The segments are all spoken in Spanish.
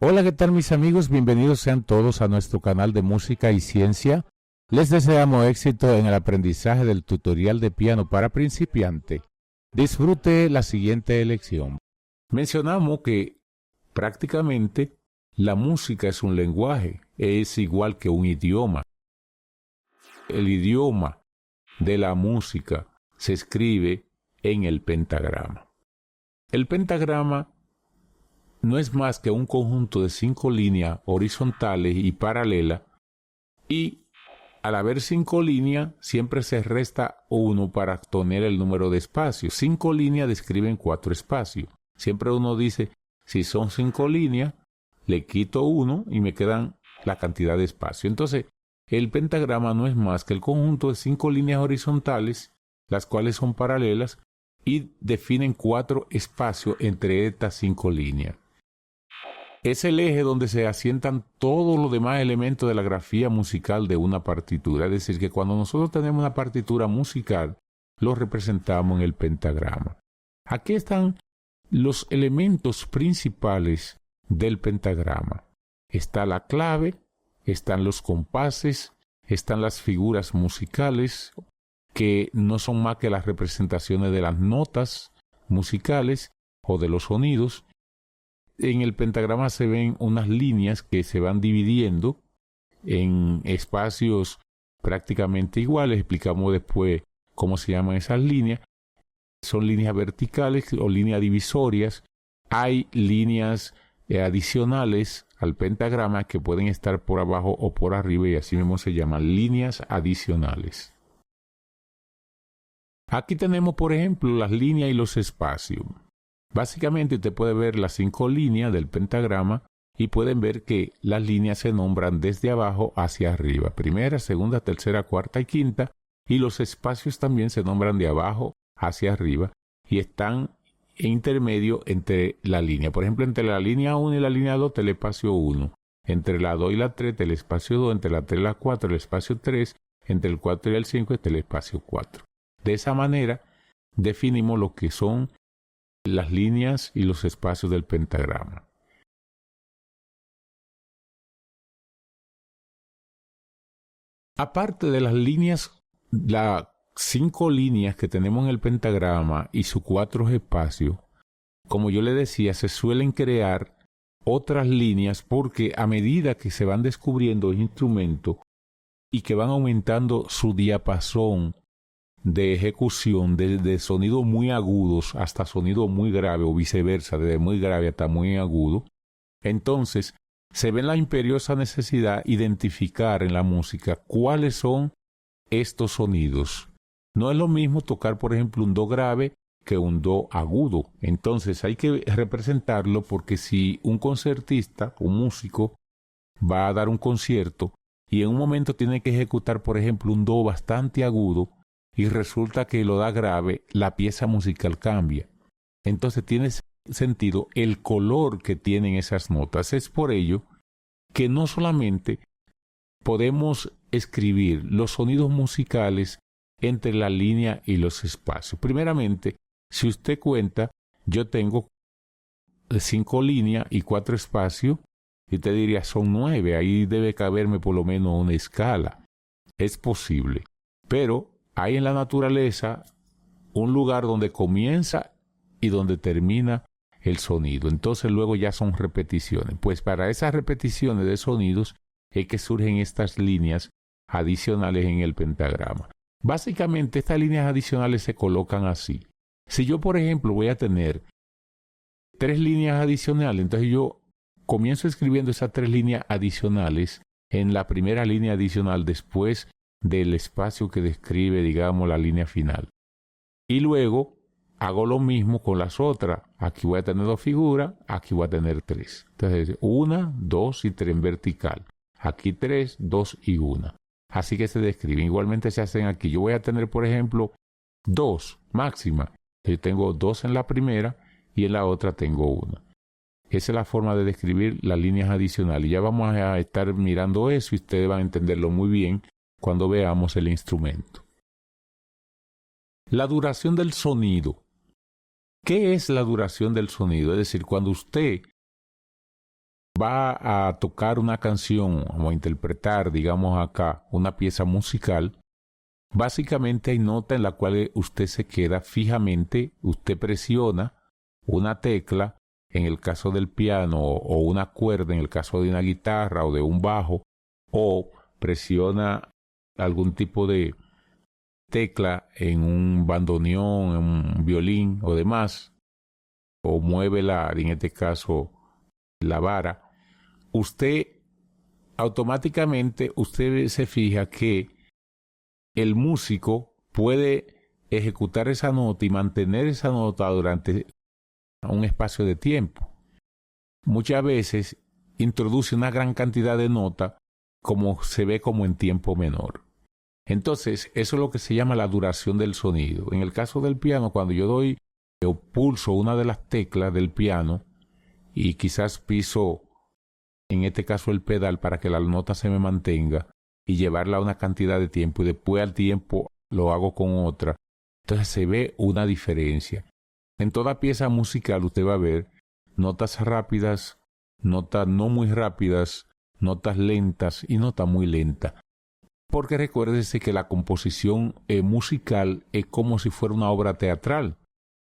Hola, ¿qué tal mis amigos? Bienvenidos sean todos a nuestro canal de música y ciencia. Les deseamos éxito en el aprendizaje del tutorial de piano para principiante. Disfrute la siguiente lección. Mencionamos que prácticamente la música es un lenguaje, es igual que un idioma. El idioma de la música se escribe en el pentagrama. El pentagrama no es más que un conjunto de 5 líneas horizontales y paralelas, y al haber 5 líneas siempre se resta 1 para obtener el número de espacios. 5 líneas describen 4 espacios. Siempre uno dice, si son 5 líneas, le quito 1 y me quedan la cantidad de espacio. Entonces, el pentagrama no es más que el conjunto de 5 líneas horizontales, las cuales son paralelas y definen 4 espacios entre estas 5 líneas. Es el eje donde se asientan todos los demás elementos de la grafía musical de una partitura. Es decir, que cuando nosotros tenemos una partitura musical, lo representamos en el pentagrama. Aquí están los elementos principales del pentagrama. Está la clave, están los compases, están las figuras musicales, que no son más que las representaciones de las notas musicales o de los sonidos. En el pentagrama se ven unas líneas que se van dividiendo en espacios prácticamente iguales. Explicamos después cómo se llaman esas líneas. Son líneas verticales o líneas divisorias. Hay líneas adicionales al pentagrama que pueden estar por abajo o por arriba, y así mismo se llaman líneas adicionales. Aquí tenemos, por ejemplo, las líneas y los espacios. Básicamente usted puede ver las 5 líneas del pentagrama y pueden ver que las líneas se nombran desde abajo hacia arriba. Primera, segunda, tercera, cuarta y quinta. Y los espacios también se nombran de abajo hacia arriba y están en intermedio entre la línea. Por ejemplo, entre la línea 1 y la línea 2 está el espacio 1. Entre la 2 y la 3 está el espacio 2. Entre la 3 y la 4 el espacio 3. Entre el 4 y el 5 está el espacio 4. De esa manera definimos lo que son las líneas y los espacios del pentagrama. Aparte de las líneas, las 5 líneas que tenemos en el pentagrama y sus 4 espacios, como yo le decía, se suelen crear otras líneas porque a medida que se van descubriendo instrumentos y que van aumentando su diapasón de ejecución, de sonidos muy agudos hasta sonidos muy graves o viceversa, desde muy grave hasta muy agudo, entonces se ve la imperiosa necesidad de identificar en la música cuáles son estos sonidos. No es lo mismo tocar, por ejemplo, un do grave que un do agudo. Entonces hay que representarlo, porque si un concertista, un músico, va a dar un concierto y en un momento tiene que ejecutar, por ejemplo, un do bastante agudo, y resulta que lo da grave, la pieza musical cambia. Entonces tiene sentido el color que tienen esas notas. Es por ello que no solamente podemos escribir los sonidos musicales entre la línea y los espacios. Primeramente, si usted cuenta, yo tengo 5 líneas y 4 espacios, y usted diría, son 9, ahí debe caberme por lo menos una escala. Es posible, pero hay en la naturaleza un lugar donde comienza y donde termina el sonido. Entonces luego ya son repeticiones. Pues para esas repeticiones de sonidos es que surgen estas líneas adicionales en el pentagrama. Básicamente estas líneas adicionales se colocan así. Si yo, por ejemplo, voy a tener 3 líneas adicionales, entonces yo comienzo escribiendo esas 3 líneas adicionales en la primera línea adicional después del espacio que describe, digamos, la línea final. Y luego hago lo mismo con las otras. Aquí voy a tener 2 figuras, aquí voy a tener 3. Entonces, 1, 2 y 3 en vertical. Aquí 3, 2 y 1. Así que se describen. Igualmente se hacen aquí. Yo voy a tener, por ejemplo, 2 máxima. Yo tengo 2 en la primera y en la otra tengo 1. Esa es la forma de describir las líneas adicionales. Ya vamos a estar mirando eso y ustedes van a entenderlo muy bien cuando veamos el instrumento. La duración del sonido. ¿Qué es la duración del sonido? Es decir, cuando usted va a tocar una canción o a interpretar, digamos acá, una pieza musical, básicamente hay nota en la cual usted se queda fijamente, usted presiona una tecla, en el caso del piano, o una cuerda en el caso de una guitarra o de un bajo, o presiona algún tipo de tecla en un bandoneón, en un violín o demás, o mueve en este caso, la vara, usted automáticamente se fija que el músico puede ejecutar esa nota y mantener esa nota durante un espacio de tiempo. Muchas veces introduce una gran cantidad de nota como se ve como en tiempo menor. Entonces, eso es lo que se llama la duración del sonido. En el caso del piano, cuando yo pulso una de las teclas del piano y quizás piso, en este caso el pedal, para que la nota se me mantenga y llevarla a una cantidad de tiempo y después al tiempo lo hago con otra, entonces se ve una diferencia. En toda pieza musical usted va a ver notas rápidas, notas no muy rápidas, notas lentas y notas muy lentas. Porque recuérdese que la composición musical es como si fuera una obra teatral,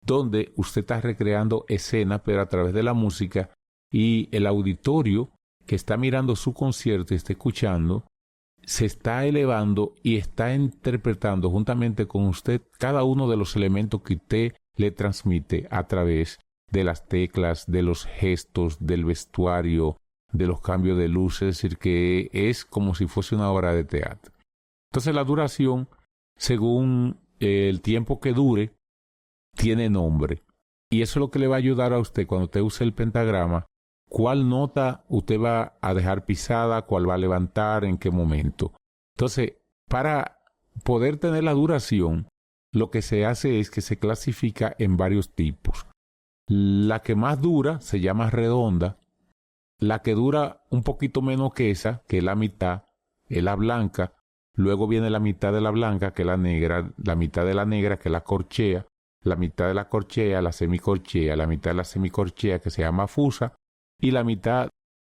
donde usted está recreando escenas, pero a través de la música, y el auditorio que está mirando su concierto y está escuchando, se está elevando y está interpretando juntamente con usted cada uno de los elementos que usted le transmite a través de las teclas, de los gestos, del vestuario, de los cambios de luces, es decir, que es como si fuese una obra de teatro. Entonces la duración, según el tiempo que dure, tiene nombre. Y eso es lo que le va a ayudar a usted cuando usted use el pentagrama, cuál nota usted va a dejar pisada, cuál va a levantar, en qué momento. Entonces, para poder tener la duración, lo que se hace es que se clasifica en varios tipos. La que más dura se llama redonda. La que dura un poquito menos que esa, que es la mitad, es la blanca. Luego viene la mitad de la blanca, que es la negra. La mitad de la negra, que es la corchea. La mitad de la corchea, la semicorchea. La mitad de la semicorchea, que se llama fusa. Y la mitad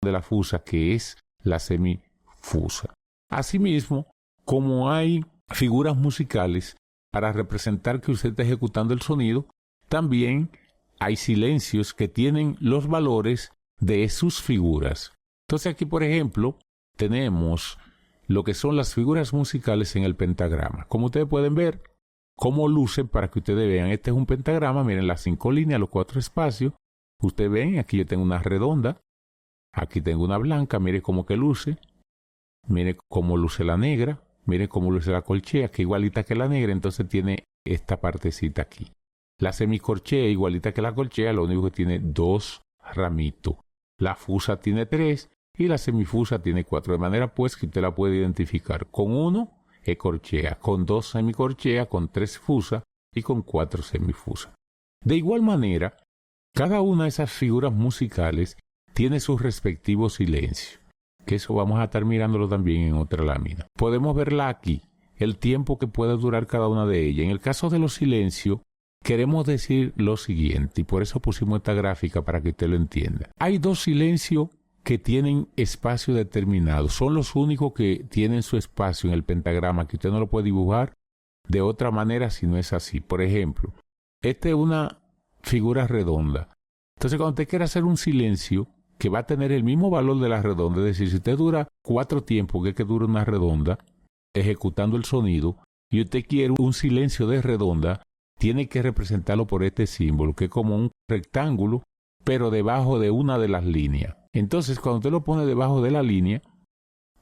de la fusa, que es la semifusa. Asimismo, como hay figuras musicales para representar que usted está ejecutando el sonido, también hay silencios que tienen los valores de sus figuras. Entonces aquí, por ejemplo, tenemos lo que son las figuras musicales en el pentagrama. Como ustedes pueden ver, cómo lucen para que ustedes vean. Este es un pentagrama, miren las 5 líneas, los 4 espacios. Ustedes ven, aquí yo tengo una redonda, aquí tengo una blanca, miren cómo que luce. Miren cómo luce la negra, miren cómo luce la corchea, que igualita que la negra, entonces tiene esta partecita aquí. La semicorchea, igualita que la corchea, lo único que tiene 2 ramitos. La fusa tiene 3 y la semifusa tiene 4. De manera pues que usted la puede identificar. Con 1 es corchea, con 2 semicorchea, con 3 fusa y con 4 semifusas. De igual manera, cada una de esas figuras musicales tiene su respectivo silencio, que eso vamos a estar mirándolo también en otra lámina. Podemos verla aquí, el tiempo que puede durar cada una de ellas. En el caso de los silencios, queremos decir lo siguiente, y por eso pusimos esta gráfica para que usted lo entienda. Hay 2 silencios que tienen espacio determinado. Son los únicos que tienen su espacio en el pentagrama, que usted no lo puede dibujar de otra manera si no es así. Por ejemplo, esta es una figura redonda. Entonces, cuando usted quiere hacer un silencio que va a tener el mismo valor de la redonda, es decir, si usted dura 4 tiempos, que es que dura una redonda, ejecutando el sonido, y usted quiere un silencio de redonda, tiene que representarlo por este símbolo, que es como un rectángulo, pero debajo de una de las líneas. Entonces, cuando usted lo pone debajo de la línea,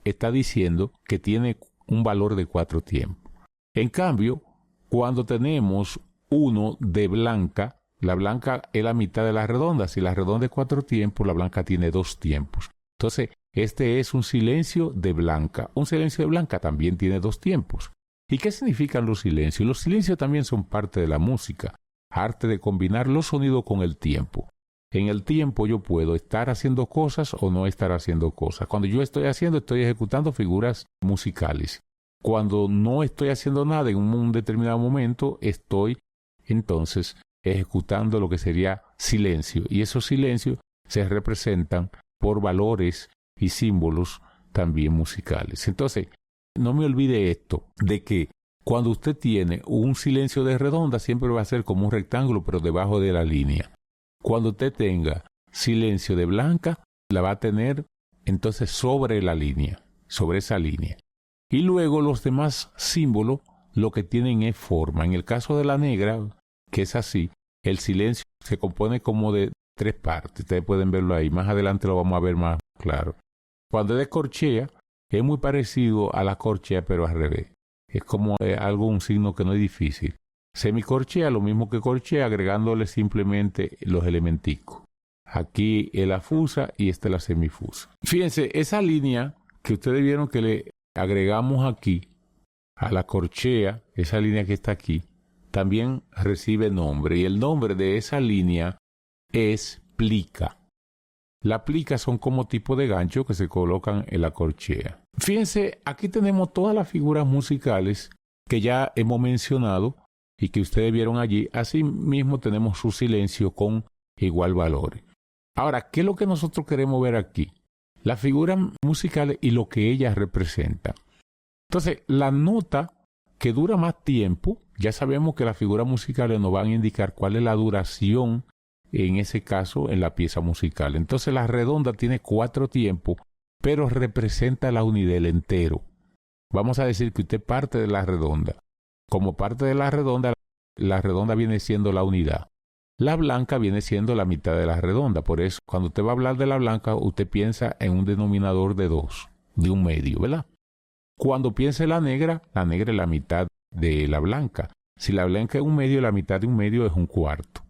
está diciendo que tiene un valor de 4 tiempos. En cambio, cuando tenemos uno de blanca, la blanca es la mitad de la redonda. Si la redonda es 4 tiempos, la blanca tiene 2 tiempos. Entonces, este es un silencio de blanca. Un silencio de blanca también tiene 2 tiempos. ¿Y qué significan los silencios? Los silencios también son parte de la música, arte de combinar los sonidos con el tiempo. En el tiempo yo puedo estar haciendo cosas o no estar haciendo cosas. Cuando yo estoy ejecutando figuras musicales. Cuando no estoy haciendo nada en un determinado momento, estoy entonces ejecutando lo que sería silencio. Y esos silencios se representan por valores y símbolos también musicales. Entonces, no me olvide esto, de que cuando usted tiene un silencio de redonda, siempre va a ser como un rectángulo, pero debajo de la línea. Cuando usted tenga silencio de blanca, la va a tener entonces sobre la línea, sobre esa línea. Y luego los demás símbolos lo que tienen es forma. En el caso de la negra, que es así, el silencio se compone como de 3 partes. Ustedes pueden verlo ahí. Más adelante lo vamos a ver más claro. Cuando es de corchea, es muy parecido a la corchea, pero al revés. Es como un signo que no es difícil. Semicorchea, lo mismo que corchea, agregándole simplemente los elementicos. Aquí es la fusa y esta es la semifusa. Fíjense, esa línea que ustedes vieron que le agregamos aquí a la corchea, esa línea que está aquí, también recibe nombre. Y el nombre de esa línea es plica. Las plicas son como tipo de gancho que se colocan en la corchea. Fíjense, aquí tenemos todas las figuras musicales que ya hemos mencionado y que ustedes vieron allí. Asimismo tenemos su silencio con igual valor. Ahora, ¿qué es lo que nosotros queremos ver aquí? Las figuras musicales y lo que ellas representan. Entonces, la nota que dura más tiempo, ya sabemos que las figuras musicales nos van a indicar cuál es la duración, en ese caso, en la pieza musical. Entonces, la redonda tiene 4 tiempos, pero representa la unidad, el entero. Vamos a decir que usted parte de la redonda. Como parte de la redonda viene siendo la unidad. La blanca viene siendo la mitad de la redonda. Por eso, cuando usted va a hablar de la blanca, usted piensa en un denominador de 2, de un medio, ¿verdad? Cuando piensa en la negra es la mitad de la blanca. Si la blanca es un medio, la mitad de un medio es un cuarto.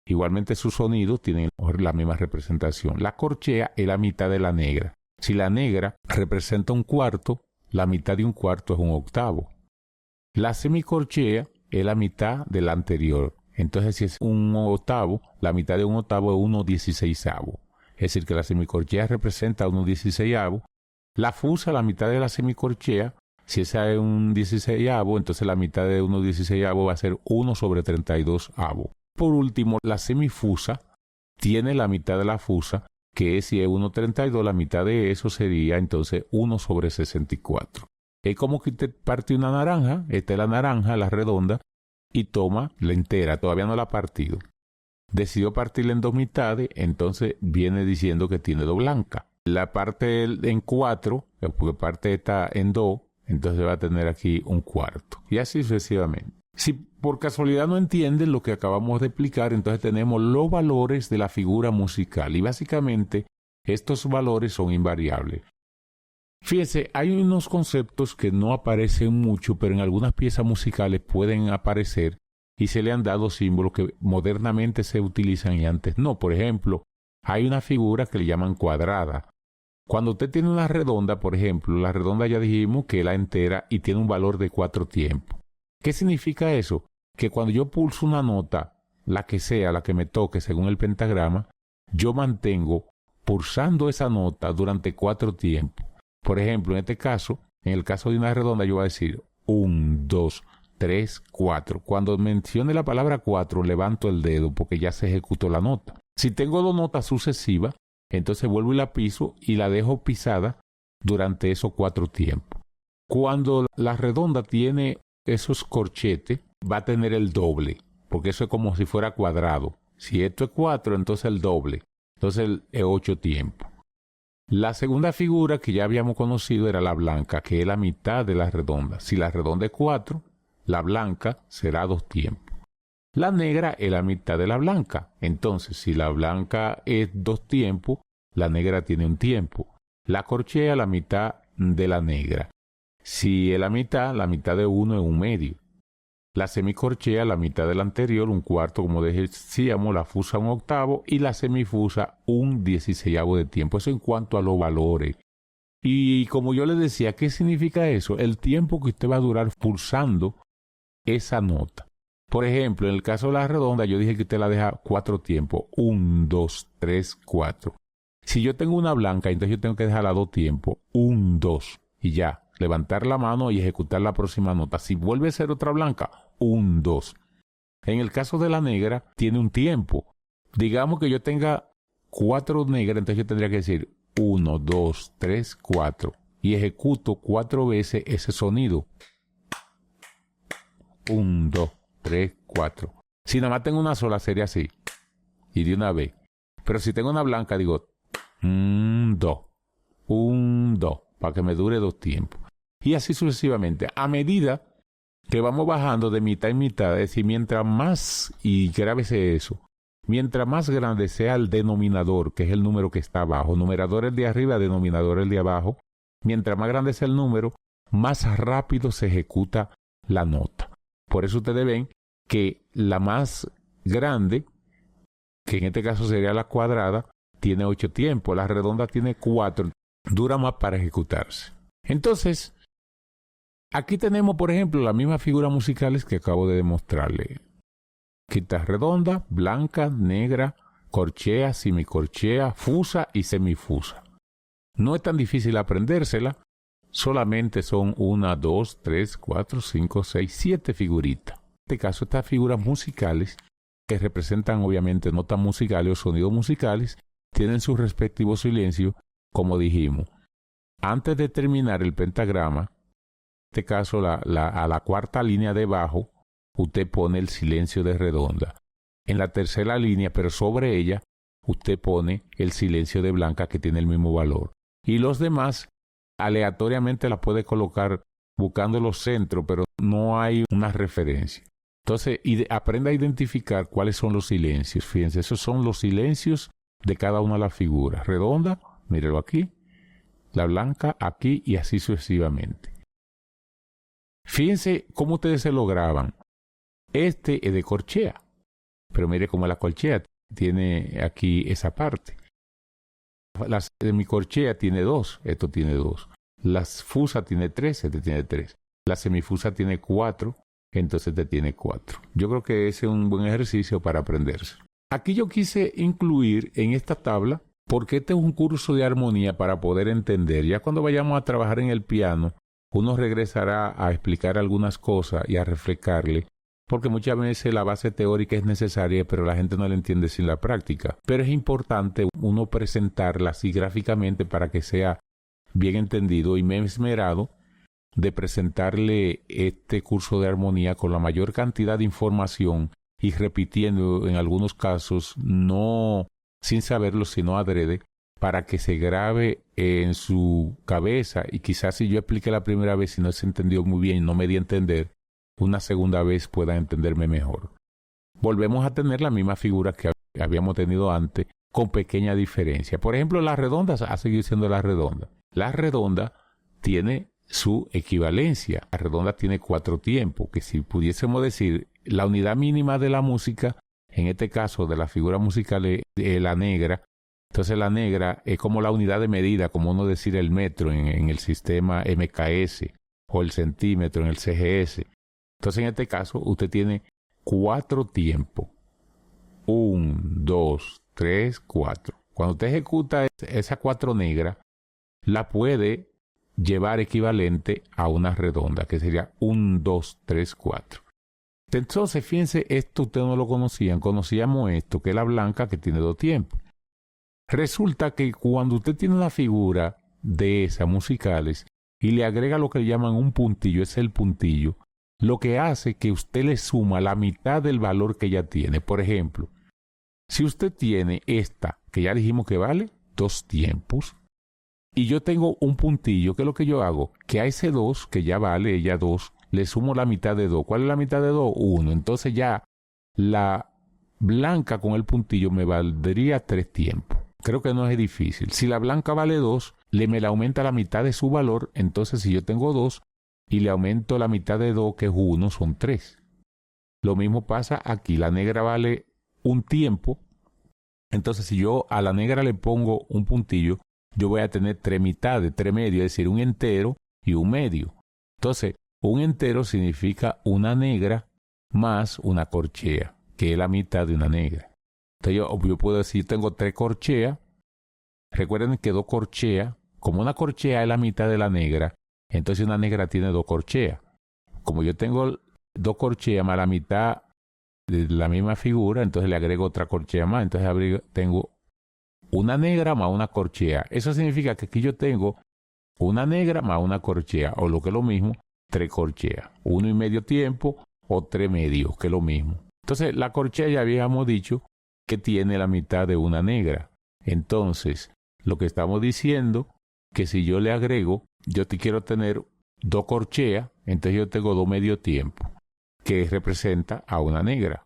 Igualmente sus sonidos tienen la misma representación. La corchea es la mitad de la negra. Si la negra representa un cuarto, la mitad de un cuarto es un octavo. La semicorchea es la mitad de la anterior. Entonces, si es un octavo, la mitad de un octavo es 1/16. Es decir, que la semicorchea representa 1/16. La fusa, la mitad de la semicorchea, si esa es un 16avo, entonces la mitad de 1/16 va a ser 1/32. Por último, la semifusa tiene la mitad de la fusa, que es si es 1/32, la mitad de eso sería entonces 1/64. Es como que usted parte una naranja, esta es la naranja, la redonda, y toma la entera, todavía no la ha partido. Decidió partirla en 2 mitades, entonces viene diciendo que tiene 2 blancas. La parte en 4, porque parte está en 2, entonces va a tener aquí un cuarto. Y así sucesivamente. Si por casualidad no entienden lo que acabamos de explicar, entonces tenemos los valores de la figura musical. Y básicamente estos valores son invariables. Fíjense, hay unos conceptos que no aparecen mucho, pero en algunas piezas musicales pueden aparecer y se le han dado símbolos que modernamente se utilizan y antes no. Por ejemplo, hay una figura que le llaman cuadrada. Cuando usted tiene una redonda, por ejemplo, la redonda ya dijimos que es la entera y tiene un valor de 4 tiempos. ¿Qué significa eso? Que cuando yo pulso una nota, la que sea, la que me toque según el pentagrama, yo mantengo pulsando esa nota durante 4 tiempos. Por ejemplo, en este caso, en el caso de una redonda, yo voy a decir 1, 2, 3, 4. Cuando mencione la palabra 4, levanto el dedo porque ya se ejecutó la nota. Si tengo 2 notas sucesivas, entonces vuelvo y la piso y la dejo pisada durante esos 4 tiempos. Cuando la redonda tiene esos corchetes, va a tener el doble, porque eso es como si fuera cuadrado. Si esto es 4, entonces el doble. Entonces es 8 tiempos. La segunda figura que ya habíamos conocido era la blanca, que es la mitad de la redonda. Si la redonda es 4, la blanca será 2 tiempos. La negra es la mitad de la blanca. Entonces, si la blanca es 2 tiempos, la negra tiene 1 tiempo. La corchea, la mitad de la negra. Si es la mitad de 1 es 1 medio. La semicorchea, la mitad de la anterior, 1/4, como decíamos, la fusa 1/8 y la semifusa 1/16 de tiempo. Eso en cuanto a los valores. Y como yo les decía, ¿qué significa eso? El tiempo que usted va a durar pulsando esa nota. Por ejemplo, en el caso de la redonda, yo dije que usted la deja 4 tiempos. 1, 2, 3, 4. Si yo tengo una blanca, entonces yo tengo que dejarla 2 tiempos. 1, 2 y ya. Levantar la mano y ejecutar la próxima nota. Si vuelve a ser otra blanca, 1, 2. En el caso de la negra, tiene un tiempo. Digamos que yo tenga 4 negras, entonces yo tendría que decir 1, 2, 3, 4. Y ejecuto 4 veces ese sonido. 1, 2, 3, 4. Si nada más tengo una sola, sería así. Y de una vez. Pero si tengo una blanca, digo 1, 2. 1, 2. Para que me dure 2 tiempos. Y así sucesivamente. A medida que vamos bajando de mitad en mitad, es decir, mientras más, y grábese eso, mientras más grande sea el denominador, que es el número que está abajo, numerador el de arriba, denominador el de abajo, mientras más grande sea el número, más rápido se ejecuta la nota. Por eso ustedes ven que la más grande, que en este caso sería la cuadrada, tiene 8 tiempos, la redonda tiene 4, dura más para ejecutarse. Entonces, aquí tenemos, por ejemplo, las mismas figuras musicales que acabo de demostrarle. Quinta redonda, blanca, negra, corchea, semicorchea, fusa y semifusa. No es tan difícil aprendérsela, solamente son 1, 2, 3, 4, 5, 6, 7 figuritas. En este caso, estas figuras musicales, que representan obviamente notas musicales o sonidos musicales, tienen su respectivo silencio, como dijimos. Antes de terminar el pentagrama, en este caso a la cuarta línea de bajo, usted pone el silencio de redonda. En la tercera línea, pero sobre ella, usted pone el silencio de blanca que tiene el mismo valor. Y los demás, aleatoriamente la puede colocar buscando los centros, pero no hay una referencia. Entonces, aprenda a identificar cuáles son los silencios. Fíjense, esos son los silencios de cada una de las figuras. Redonda, mírelo aquí. La blanca aquí y así sucesivamente. Fíjense cómo ustedes se lo graban. Este es de corchea, pero mire cómo la corchea tiene aquí esa parte. La semicorchea tiene 2, esto tiene 2. La fusa tiene 3, este tiene 3. La semifusa tiene 4, entonces este tiene 4. Yo creo que ese es un buen ejercicio para aprenderse. Aquí yo quise incluir en esta tabla, porque este es un curso de armonía para poder entender. Ya cuando vayamos a trabajar en el piano, uno regresará a explicar algunas cosas y a refrescarle, porque muchas veces la base teórica es necesaria, pero la gente no la entiende sin la práctica. Pero es importante uno presentarla así gráficamente para que sea bien entendido, y me he esmerado de presentarle este curso de armonía con la mayor cantidad de información y repitiendo en algunos casos, no sin saberlo, sino adrede, para que se grabe en su cabeza, y quizás si yo expliqué la primera vez y no se entendió muy bien y no me di a entender, una segunda vez pueda entenderme mejor. Volvemos a tener la misma figura que habíamos tenido antes, con pequeña diferencia. Por ejemplo, la redonda ha seguido siendo la redonda. La redonda tiene su equivalencia. La redonda tiene 4 tiempos, que si pudiésemos decir, la unidad mínima de la música, en este caso de la figura musical, es la negra. Entonces la negra es como la unidad de medida, como uno decir el metro en el sistema MKS, o el centímetro en el CGS. Entonces en este caso usted tiene 4 tiempos. 1, 2, 3, 4. Cuando usted ejecuta esa 4 negra, la puede llevar equivalente a una redonda, que sería 1, 2, 3, 4. Entonces, fíjense, esto ustedes no lo conocían. Conocíamos esto, que es la blanca, que tiene 2 tiempos. Resulta que cuando usted tiene una figura de esas musicales y le agrega lo que le llaman un puntillo, es el puntillo, lo que hace que usted le suma la mitad del valor que ella tiene. Por ejemplo, si usted tiene esta, que ya dijimos que vale 2 tiempos, y yo tengo un puntillo, ¿qué es lo que yo hago? Que a ese 2, que ya vale ella 2, le sumo la mitad de 2. ¿Cuál es la mitad de 2? 1. Entonces ya la blanca con el puntillo me valdría 3 tiempos. Creo que no es difícil. Si la blanca vale 2, me la aumenta la mitad de su valor. Entonces si yo tengo 2 y le aumento la mitad de 2, que es 1, son 3. Lo mismo pasa aquí. La negra vale 1 tiempo. Entonces si yo a la negra le pongo un puntillo, yo voy a tener 3 mitades, 3 medios, es decir, un entero y un medio. Entonces, un entero significa una negra más una corchea, que es la mitad de una negra. Entonces yo puedo decir, yo tengo 3 corcheas. Recuerden que 2 corcheas, como una corchea es la mitad de la negra, entonces una negra tiene 2 corcheas. Como yo tengo 2 corcheas más la mitad de la misma figura, entonces le agrego otra corchea más. Entonces tengo una negra más una corchea. Eso significa que aquí yo tengo una negra más una corchea, o lo que es lo mismo, 3 corcheas. 1,5 tiempo o 3 medios, que es lo mismo. Entonces, la corchea ya habíamos dicho que tiene la mitad de una negra. Entonces, lo que estamos diciendo, que si yo le agrego, yo te quiero tener 2 corcheas, entonces yo tengo 2 medio tiempo, que representa a una negra.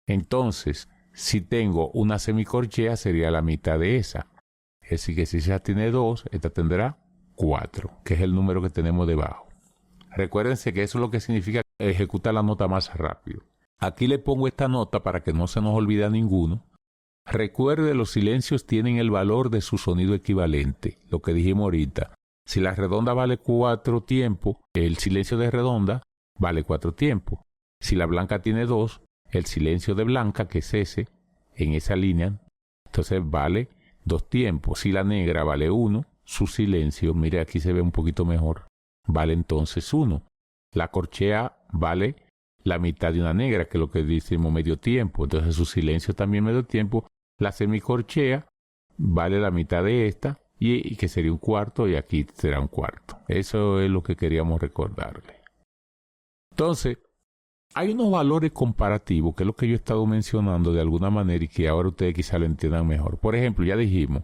Entonces, si tengo una semicorchea, sería la mitad de esa. Es decir, que si esa tiene 2, esta tendrá 4, que es el número que tenemos debajo. Recuérdense que eso es lo que significa ejecutar la nota más rápido. Aquí le pongo esta nota para que no se nos olvide a ninguno. Recuerde, los silencios tienen el valor de su sonido equivalente, lo que dijimos ahorita. Si la redonda vale 4 tiempos, el silencio de redonda vale 4 tiempos. Si la blanca tiene 2, el silencio de blanca, que es ese, en esa línea, entonces vale 2 tiempos. Si la negra vale 1, su silencio, mire aquí se ve un poquito mejor, vale entonces 1. La corchea vale la mitad de una negra, que es lo que decimos medio tiempo, entonces su silencio también medio tiempo. La semicorchea vale la mitad de esta, y que sería un cuarto, y aquí será un cuarto. Eso es lo que queríamos recordarle. Entonces, hay unos valores comparativos, que es lo que yo he estado mencionando de alguna manera y que ahora ustedes quizá lo entiendan mejor. Por ejemplo, ya dijimos,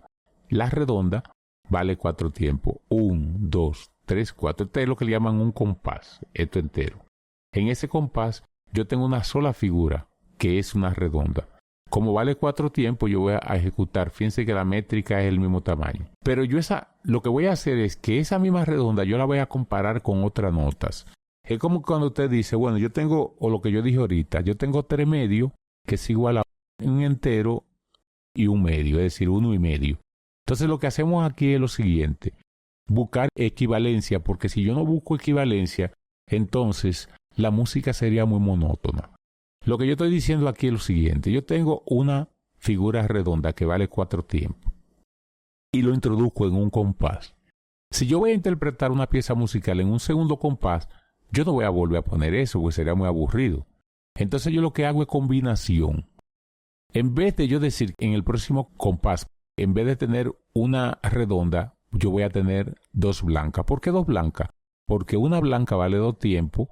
la redonda vale 4 tiempos. 1, 2, 3, 4. Este es lo que le llaman un compás, esto entero. En ese compás yo tengo una sola figura, que es una redonda. Como vale 4 tiempos, yo voy a ejecutar. Fíjense que la métrica es el mismo tamaño. Pero yo lo que voy a hacer es que esa misma redonda yo la voy a comparar con otras notas. Es como cuando usted dice, bueno, yo tengo, o lo que yo dije ahorita, yo tengo 3 medios, que es igual a un entero y un medio, es decir, 1,5. Entonces lo que hacemos aquí es lo siguiente, buscar equivalencia, porque si yo no busco equivalencia, entonces la música sería muy monótona. Lo que yo estoy diciendo aquí es lo siguiente, yo tengo una figura redonda que vale 4 tiempos y lo introduzco en un compás. Si yo voy a interpretar una pieza musical en un segundo compás, yo no voy a volver a poner eso, porque sería muy aburrido. Entonces yo lo que hago es combinación. En vez de yo decir en el próximo compás, en vez de tener una redonda, yo voy a tener 2 blancas. ¿Por qué 2 blancas? Porque una blanca vale 2 tiempos,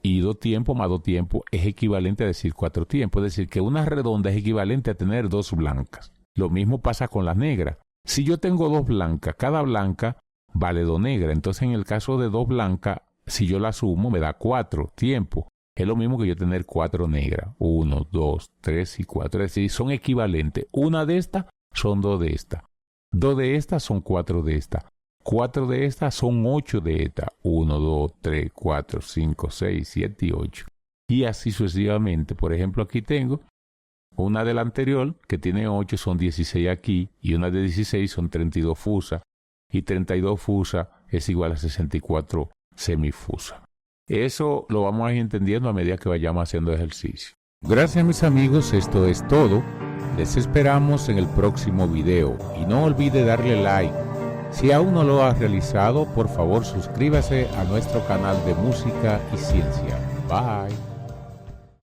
y 2 tiempos más 2 tiempos es equivalente a decir 4 tiempos. Es decir, que una redonda es equivalente a tener 2 blancas. Lo mismo pasa con las negras. Si yo tengo 2 blancas, cada blanca vale 2 negras. Entonces en el caso de 2 blancas, si yo la sumo, me da 4 tiempos. Es lo mismo que yo tener 4 negras. 1, 2, 3 y 4. Es decir, son equivalentes. Una de estas son 2 de estas. 2 de estas son 4 de estas. 4 de estas son 8 de estas. 1, 2, 3, 4, 5, 6, 7 y 8. Y así sucesivamente. Por ejemplo, aquí tengo una de la anterior que tiene 8, son 16 aquí. Y una de 16 son 32 fusas. Y 32 fusas es igual a 64 semifusa. Eso lo vamos a ir entendiendo a medida que vayamos haciendo ejercicio. Gracias, mis amigos, esto es todo. Les esperamos en el próximo video y no olvide darle like. Si aún no lo has realizado, por favor suscríbase a nuestro canal de música y ciencia. Bye.